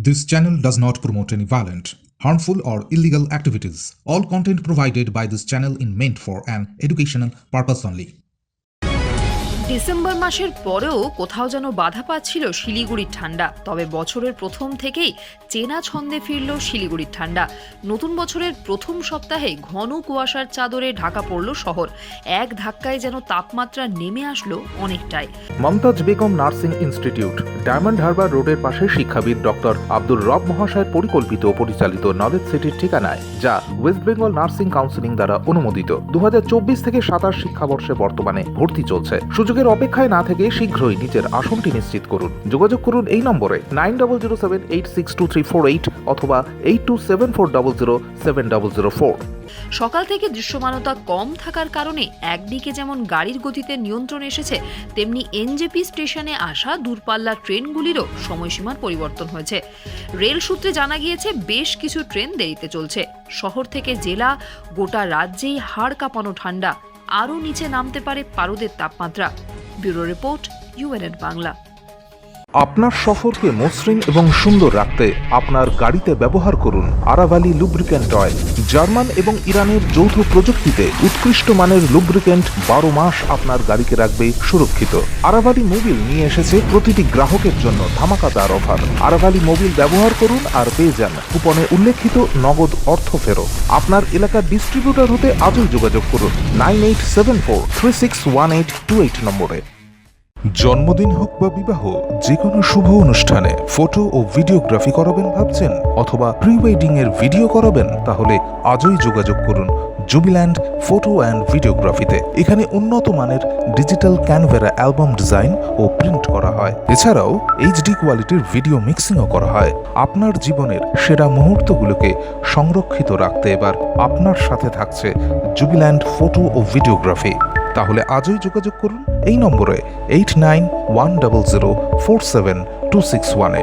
This channel does not promote any violent, harmful, or illegal activities. All content provided by this channel is meant for an educational purpose only. December মাসের পরেও কোথাও যেন বাধা পাচ্ছিল শিলিগুড়ির ঠান্ডা। তবে বছরের প্রথম থেকেই চেনা ছন্দে ফিরল শিলিগুড়ির ঠান্ডা। নতুন বছরের প্রথম সপ্তাহে ঘন কুয়াশার চাদরে ঢাকা পড়ল শহর। এক ধাক্কায় যেন তাপমাত্রা নেমে আসলো অনেকটাই। মমতাজ বেগম নার্সিং ইনস্টিটিউট, ডায়মন্ড হারবার রোডের পাশে শিক্ষাবিদ ডক্টর আব্দুর রব মহাশয়ের পরিকল্পিত ও পরিচালিত নলেজ সিটির ঠিকানায়, যা ওয়েস্ট বেঙ্গল নার্সিং কাউন্সিলিং দ্বারা অনুমোদিত। 2024 থেকে 27 শিক্ষাবর্ষে বর্তমানে ভর্তি চলছে। সুযোগের অপেক্ষায় না থেকে শীঘ্রই নিজের আসনটি নিশ্চিত করুন। যোগাযোগ করুন এই নম্বরে 9007862348 অথবা 8274007004। সকাল থেকে দৃশ্যমানতা কম থাকার কারণে একদিকে যেমন গাড়ির গতিতে নিয়ন্ত্রণ এসেছে, তেমনি এনজেপি স্টেশনে আসা দূরপাল্লার ট্রেনগুলিরও সময়সীমার পরিবর্তন হয়েছে। রেল সূত্রে জানা গিয়েছে বেশ কিছু ট্রেন দেরিতে চলছে। শহর থেকে জেলা, গোটা রাজ্যেই হাড় কাঁপানো ঠান্ডা। আরও নিচে নামতে পারে পারদের তাপমাত্রা। Bureau report, UNN Bangla. আপনার সফরকে মসৃণ এবং সুন্দর রাখতে আপনার গাড়িতে ব্যবহার করুন আরাভালি লুব্রিক্যান্ট অয়েল। জার্মান এবং ইরানের যৌথ প্রযুক্তিতে উৎকৃষ্ট মানের লুব্রিক্যান্ট 12 মাস আপনার গাড়িকে রাখবে সুরক্ষিত। আরাভালি মোবিল নিয়ে এসেছে প্রতিটি গ্রাহকের জন্য ধামাকাদার অফার। আরাভালি মোবিল ব্যবহার করুন আর পেয়ে যান কুপনে উল্লেখিত নগদ অর্থ ফেরত। আপনার এলাকার ডিস্ট্রিবিউটর হতে আজই যোগাযোগ করুন 9874361828 নম্বরে। জন্মদিন হোক বা বিবাহ, যে কোনো শুভ অনুষ্ঠানে ফটো ও ভিডিওগ্রাফি করাবেন ভাবছেন, অথবা প্রি ওয়েডিং এর ভিডিও করাবেন, তাহলে আজই যোগাযোগ করুন জুবিল্যান্ড ফটো অ্যান্ড ভিডিওগ্রাফিতে। এখানে উন্নত মানের ডিজিটাল ক্যানভেরা অ্যালবাম ডিজাইন ও প্রিন্ট করা হয়। এছাড়াও HD কোয়ালিটির ভিডিও মিক্সিংও করা হয়। আপনার জীবনের সেরা মুহূর্তগুলোকে সংরক্ষিত রাখতে এবার আপনার সাথে থাকছে জুবিল্যান্ড ফটো ও ভিডিওগ্রাফি। তাহলে আজই যোগাযোগ করুন এই নম্বরে 8910047261-এ।